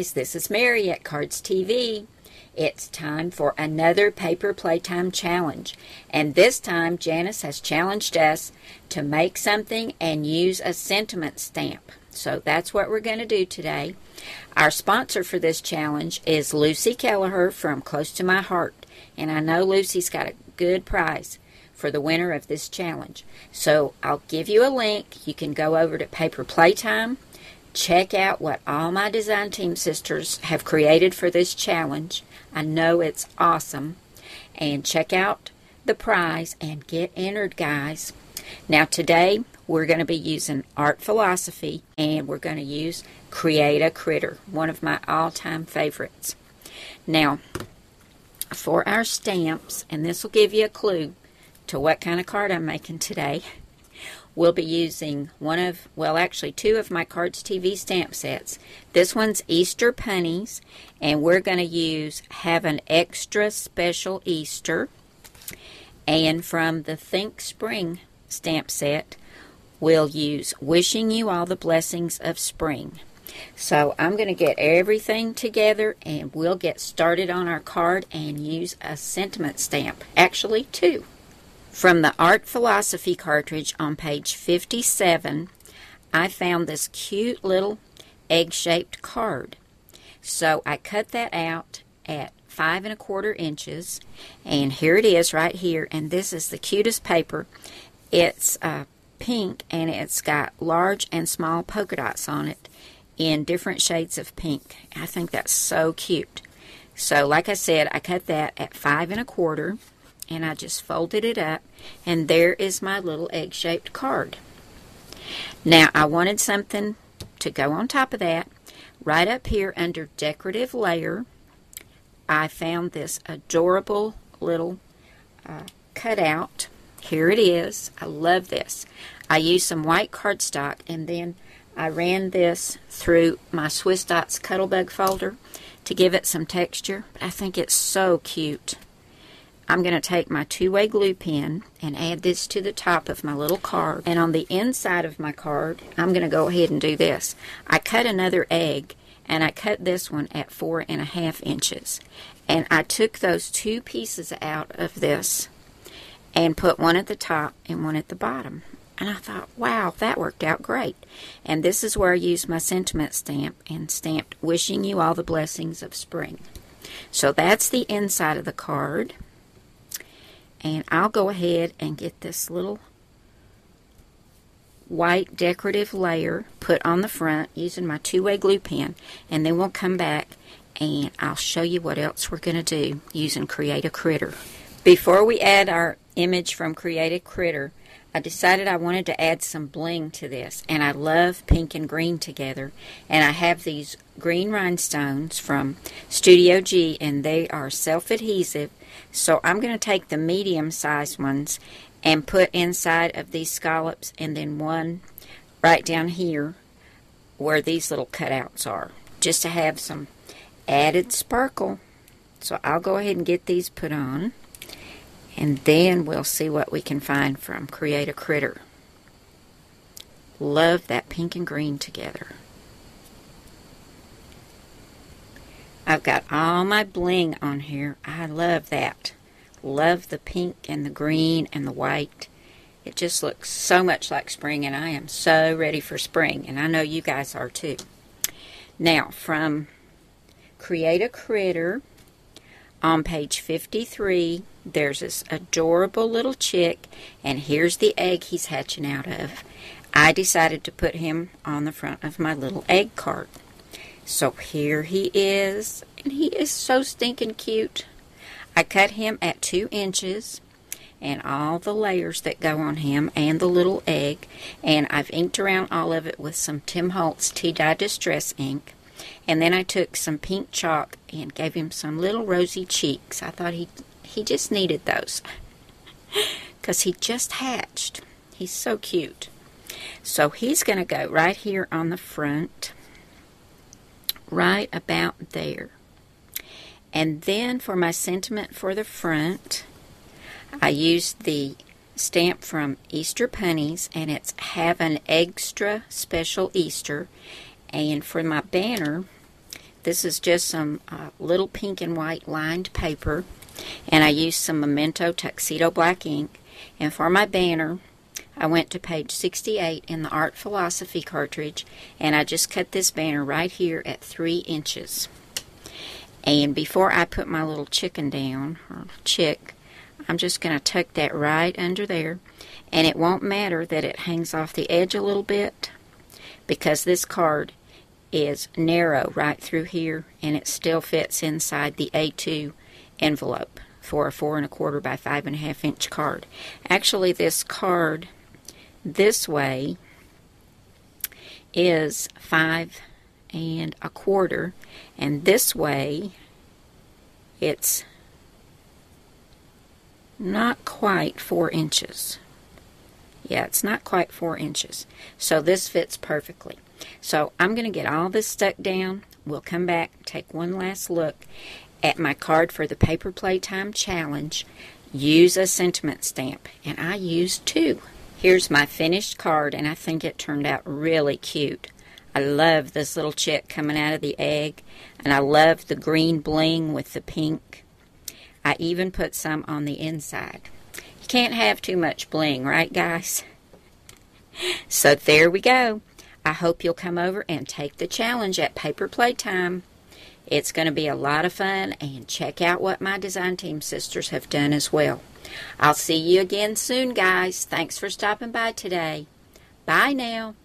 guys, this is Mary at Cardz TV. It's time for another Paper Playtime challenge, and this time Janice has challenged us to make something and use a sentiment stamp. So that's what we're going to do today. Our sponsor for this challenge is Lucy Kelleher from Close to My Heart, and I know Lucy's got a good prize for the winner of this challenge. So I'll give you a link. You can go over to Paper Playtime, check out what all my design team sisters have created for this challenge. I know it's awesome. And check out the prize and get entered, guys. Now today we're going to be using art philosophy, and we're going to use Create a Critter, one of my all-time favorites. Now for our stamps, and this will give you a clue to what kind of card I'm making today, we'll be using two of my Cardz TV stamp sets. This one's Easter Punnies, and we're going to use Have an Extra Special Easter. And from the Think Spring stamp set, we'll use Wishing You All the Blessings of Spring. So I'm going to get everything together, and we'll get started on our card and use a sentiment stamp. Actually, two. From the Art Philosophy cartridge on page 57, I found this cute little egg-shaped card. So I cut that out at 5 1/4 inches, and here it is right here, and this is the cutest paper. It's pink, and it's got large and small polka dots on it in different shades of pink. I think that's so cute. So like I said, I cut that at 5 1/4, and I just folded it up, and there is my little egg-shaped card. Now I wanted something to go on top of that. Right up here under Decorative Layer, I found this adorable little cutout. Here it is. I love this. I used some white cardstock, and then I ran this through my Swiss Dots Cuttlebug folder to give it some texture. But I think it's so cute. I'm going to take my two-way glue pen and add this to the top of my little card. And on the inside of my card, I'm going to go ahead and do this. I cut another egg, and I cut this one at 4 1/2 inches. And I took those two pieces out of this and put one at the top and one at the bottom. And I thought, wow, that worked out great. And this is where I used my sentiment stamp and stamped Wishing You All the Blessings of Spring. So that's the inside of the card. And I'll go ahead and get this little white decorative layer put on the front using my two-way glue pen. And then we'll come back and I'll show you what else we're going to do using Create a Critter. Before we add our image from Create a Critter, I decided I wanted to add some bling to this. And I love pink and green together. And I have these green rhinestones from Studio G, and they are self-adhesive. So I'm going to take the medium-sized ones and put inside of these scallops, and then one right down here where these little cutouts are, just to have some added sparkle. So I'll go ahead and get these put on, and then we'll see what we can find from Create a Critter. Love that pink and green together. I've got all my bling on here. I love that. Love the pink and the green and the white. It just looks so much like spring, and I am so ready for spring, and I know you guys are too. Now, from Create a Critter, on page 53, there's this adorable little chick, and here's the egg he's hatching out of. I decided to put him on the front of my little egg card. So here he is, and he is so stinking cute. I cut him at 2 inches, and all the layers that go on him, and the little egg, and I've inked around all of it with some Tim Holtz Tea Dye Distress ink. And then I took some pink chalk and gave him some little rosy cheeks. I thought he just needed those because he just hatched. He's so cute. So he's going to go right here on the front, right about there. And then for my sentiment for the front, I used the stamp from Easter Punnies, and it's Have an Extra Special Easter. And for my banner, This is just some little pink and white lined paper, and I used some Memento Tuxedo black ink. And for my banner, I went to page 68 in the Art Philosophy cartridge, and I just cut this banner right here at 3 inches. And before I put my little chicken down, or chick, I'm just going to tuck that right under there. And it won't matter that it hangs off the edge a little bit, because this card is narrow right through here, and it still fits inside the A2 envelope for a 4 1/4 by 5 1/2 inch card. Actually, this card this way is 5 1/4, and this way it's not quite 4 inches. Yeah, it's not quite 4 inches. So this fits perfectly. So I'm going to get all this stuck down. We'll come back, take one last look at my card for the Paper Playtime Challenge. Use a sentiment stamp. And I used 2. Here's my finished card, and I think it turned out really cute. I love this little chick coming out of the egg, and I love the green bling with the pink. I even put some on the inside. You can't have too much bling, right, guys? So there we go. I hope you'll come over and take the challenge at Paper Playtime. It's going to be a lot of fun, and check out what my design team sisters have done as well. I'll see you again soon, guys. Thanks for stopping by today. Bye now.